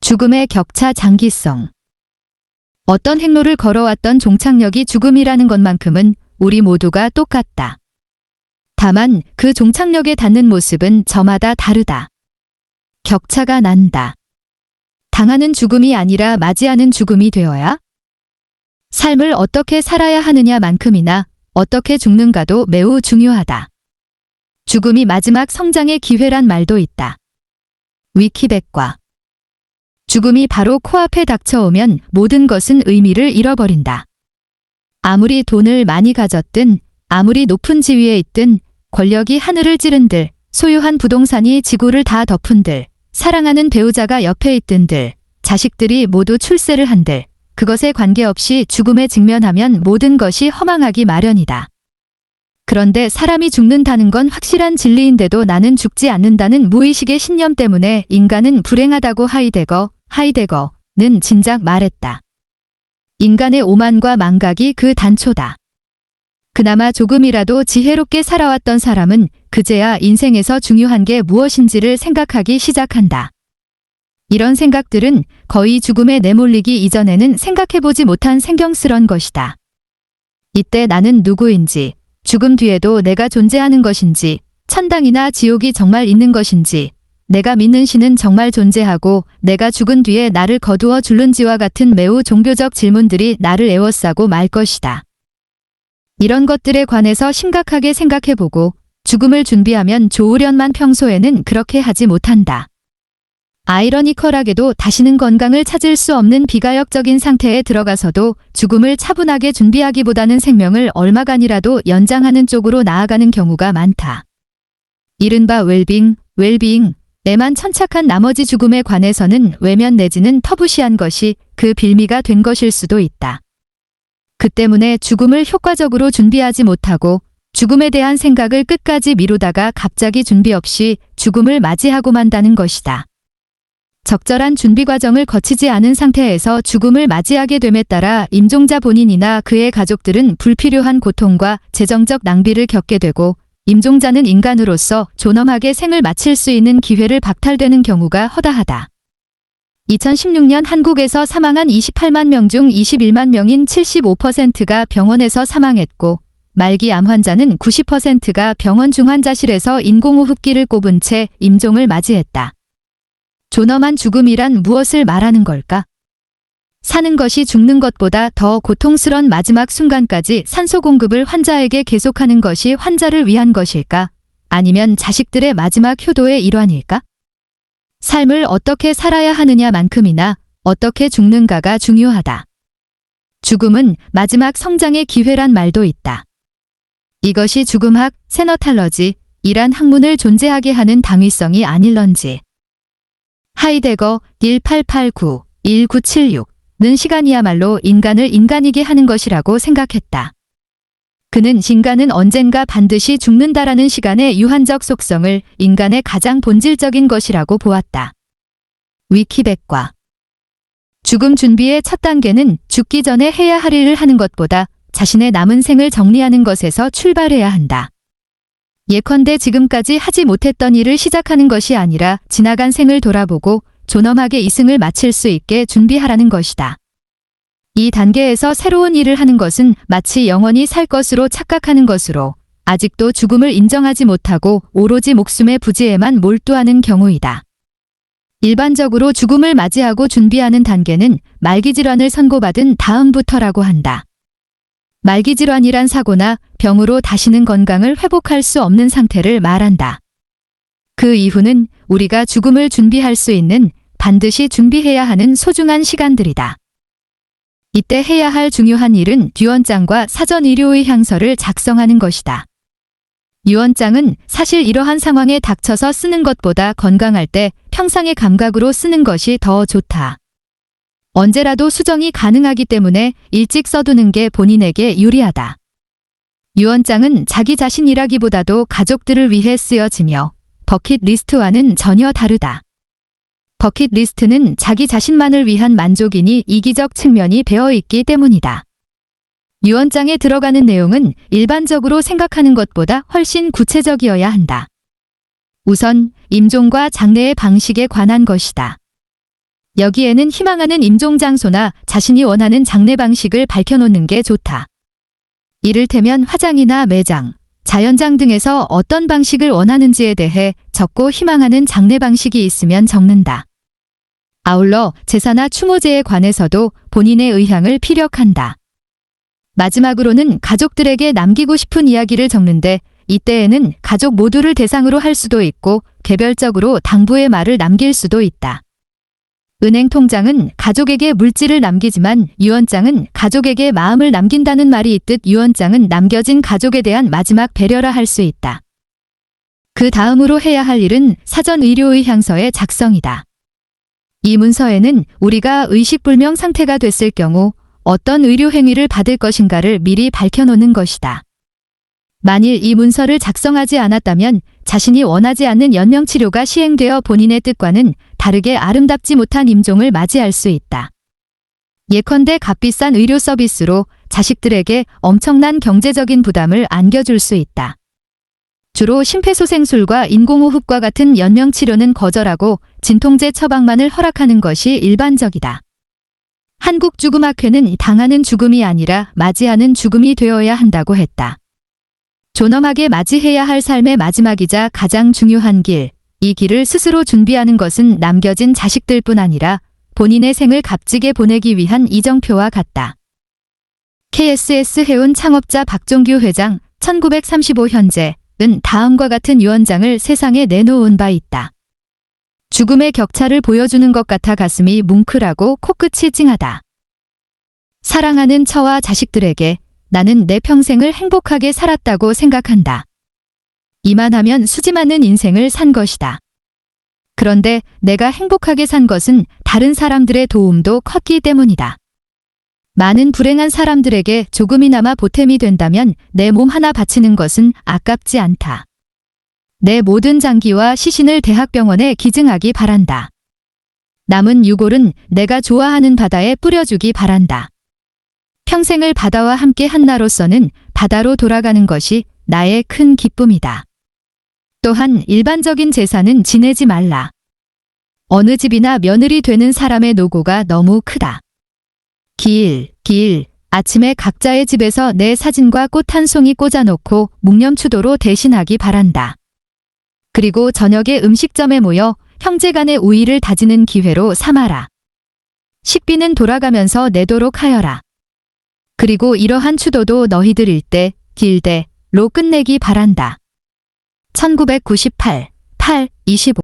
죽음의 격차 장기성. 어떤 행로를 걸어왔던 종착역이 죽음이라는 것만큼은 우리 모두가 똑같다. 다만 그 종착역에 닿는 모습은 저마다 다르다. 격차가 난다. 당하는 죽음이 아니라 맞이하는 죽음이 되어야 삶을 어떻게 살아야 하느냐만큼이나 어떻게 죽는가도 매우 중요하다. 죽음이 마지막 성장의 기회란 말도 있다. 위키백과. 죽음이 바로 코앞에 닥쳐오면 모든 것은 의미를 잃어버린다. 아무리 돈을 많이 가졌든, 아무리 높은 지위에 있든, 권력이 하늘을 찌른들, 소유한 부동산이 지구를 다 덮은들, 사랑하는 배우자가 옆에 있든들, 자식들이 모두 출세를 한들, 그것에 관계없이 죽음에 직면하면 모든 것이 허망하기 마련이다. 그런데 사람이 죽는다는 건 확실한 진리인데도 나는 죽지 않는다는 무의식의 신념 때문에 인간은 불행하다고 하이데거는 진작 말했다. 인간의 오만과 망각이 그 단초다. 그나마 조금이라도 지혜롭게 살아왔던 사람은 그제야 인생에서 중요한 게 무엇인지를 생각하기 시작한다. 이런 생각들은 거의 죽음에 내몰리기 이전에는 생각해보지 못한 생경스런 것이다. 이때 나는 누구인지, 죽음 뒤에도 내가 존재하는 것인지, 천당이나 지옥이 정말 있는 것인지, 내가 믿는 신은 정말 존재하고 내가 죽은 뒤에 나를 거두어 줄는지와 같은 매우 종교적 질문들이 나를 에워싸고 말 것이다. 이런 것들에 관해서 심각하게 생각해보고 죽음을 준비하면 좋으련만 평소에는 그렇게 하지 못한다. 아이러니컬하게도 다시는 건강을 찾을 수 없는 비가역적인 상태에 들어가서도 죽음을 차분하게 준비하기보다는 생명을 얼마간이라도 연장하는 쪽으로 나아가는 경우가 많다. 이른바 웰빙에만 천착한 나머지 죽음에 관해서는 외면 내지는 터부시한 것이 그 빌미가 된 것일 수도 있다. 그 때문에 죽음을 효과적으로 준비하지 못하고 죽음에 대한 생각을 끝까지 미루다가 갑자기 준비 없이 죽음을 맞이하고 만다는 것이다. 적절한 준비 과정을 거치지 않은 상태에서 죽음을 맞이하게 됨에 따라 임종자 본인이나 그의 가족들은 불필요한 고통과 재정적 낭비를 겪게 되고 임종자는 인간으로서 존엄하게 생을 마칠 수 있는 기회를 박탈되는 경우가 허다하다. 2016년 한국에서 사망한 28만 명 중 21만 명인 75%가 병원에서 사망했고 말기 암 환자는 90%가 병원 중환자실에서 인공호흡기를 꼽은 채 임종을 맞이했다. 존엄한 죽음이란 무엇을 말하는 걸까? 사는 것이 죽는 것보다 더 고통스런 마지막 순간까지 산소 공급을 환자에게 계속하는 것이 환자를 위한 것일까? 아니면 자식들의 마지막 효도의 일환일까? 삶을 어떻게 살아야 하느냐만큼이나 어떻게 죽는가가 중요하다. 죽음은 마지막 성장의 기회란 말도 있다. 이것이 죽음학, 세너탈러지이란 학문을 존재하게 하는 당위성이 아닐런지. 하이데거 1889-1976는 시간이야말로 인간을 인간이게 하는 것이라고 생각했다. 그는 인간은 언젠가 반드시 죽는다라는 시간의 유한적 속성을 인간의 가장 본질적인 것이라고 보았다. 위키백과. 죽음 준비의 첫 단계는 죽기 전에 해야 할 일을 하는 것보다 자신의 남은 생을 정리하는 것에서 출발해야 한다. 예컨대 지금까지 하지 못했던 일을 시작하는 것이 아니라 지나간 생을 돌아보고 존엄하게 이승을 마칠 수 있게 준비하라는 것이다. 이 단계에서 새로운 일을 하는 것은 마치 영원히 살 것으로 착각하는 것으로 아직도 죽음을 인정하지 못하고 오로지 목숨의 부지에만 몰두하는 경우이다. 일반적으로 죽음을 맞이하고 준비하는 단계는 말기질환을 선고받은 다음부터라고 한다. 말기질환이란 사고나 병으로 다시는 건강을 회복할 수 없는 상태를 말한다. 그 이후는 우리가 죽음을 준비할 수 있는 반드시 준비해야 하는 소중한 시간들이다. 이때 해야 할 중요한 일은 유언장과 사전 의료의 향서를 작성하는 것이다. 유언장은 사실 이러한 상황에 닥쳐서 쓰는 것보다 건강할 때 평상의 감각으로 쓰는 것이 더 좋다. 언제라도 수정이 가능하기 때문에 일찍 써두는 게 본인에게 유리하다. 유언장은 자기 자신이라기보다도 가족들을 위해 쓰여지며 버킷리스트와는 전혀 다르다. 버킷리스트는 자기 자신만을 위한 만족이니 이기적 측면이 배어있기 때문이다. 유언장에 들어가는 내용은 일반적으로 생각하는 것보다 훨씬 구체적이어야 한다. 우선 임종과 장례의 방식에 관한 것이다. 여기에는 희망하는 임종 장소나 자신이 원하는 장례 방식을 밝혀놓는 게 좋다. 이를테면 화장이나 매장, 자연장 등에서 어떤 방식을 원하는지에 대해 적고 희망하는 장례 방식이 있으면 적는다. 아울러 제사나 추모제에 관해서도 본인의 의향을 피력한다. 마지막으로는 가족들에게 남기고 싶은 이야기를 적는데 이때에는 가족 모두를 대상으로 할 수도 있고 개별적으로 당부의 말을 남길 수도 있다. 은행 통장은 가족에게 물질을 남기지만 유언장은 가족에게 마음을 남긴다는 말이 있듯 유언장은 남겨진 가족에 대한 마지막 배려라 할 수 있다. 그 다음으로 해야 할 일은 사전 의료의향서의 작성이다. 이 문서에는 우리가 의식불명 상태가 됐을 경우 어떤 의료 행위를 받을 것인가를 미리 밝혀놓는 것이다. 만일 이 문서를 작성하지 않았다면 자신이 원하지 않는 연명치료가 시행되어 본인의 뜻과는 다르게 아름답지 못한 임종을 맞이할 수 있다. 예컨대 값비싼 의료 서비스로 자식들에게 엄청난 경제적인 부담을 안겨줄 수 있다. 주로 심폐소생술과 인공호흡과 같은 연명치료는 거절하고 진통제 처방만을 허락하는 것이 일반적이다. 한국죽음학회는 당하는 죽음이 아니라 맞이하는 죽음이 되어야 한다고 했다. 존엄하게 맞이해야 할 삶의 마지막이자 가장 중요한 길, 이 길을 스스로 준비하는 것은 남겨진 자식들뿐 아니라 본인의 생을 값지게 보내기 위한 이정표와 같다. KSS 해운 창업자 박종규 회장 1935 현재은 다음과 같은 유언장을 세상에 내놓은 바 있다. 죽음의 격차를 보여주는 것 같아 가슴이 뭉클하고 코끝이 찡하다. 사랑하는 처와 자식들에게 나는 내 평생을 행복하게 살았다고 생각한다. 이만하면 수지 많은 인생을 산 것이다. 그런데 내가 행복하게 산 것은 다른 사람들의 도움도 컸기 때문이다. 많은 불행한 사람들에게 조금이나마 보탬이 된다면 내 몸 하나 바치는 것은 아깝지 않다. 내 모든 장기와 시신을 대학병원에 기증하기 바란다. 남은 유골은 내가 좋아하는 바다에 뿌려주기 바란다. 평생을 바다와 함께 한 나로서는 바다로 돌아가는 것이 나의 큰 기쁨이다. 또한 일반적인 제사는 지내지 말라. 어느 집이나 며느리 되는 사람의 노고가 너무 크다. 아침에 각자의 집에서 내 사진과 꽃 한 송이 꽂아놓고 묵념추도로 대신하기 바란다. 그리고 저녁에 음식점에 모여 형제간의 우애를 다지는 기회로 삼아라. 식비는 돌아가면서 내도록 하여라. 그리고 이러한 추도도 너희들 일대, 길대로 끝내기 바란다. 1998, 8, 25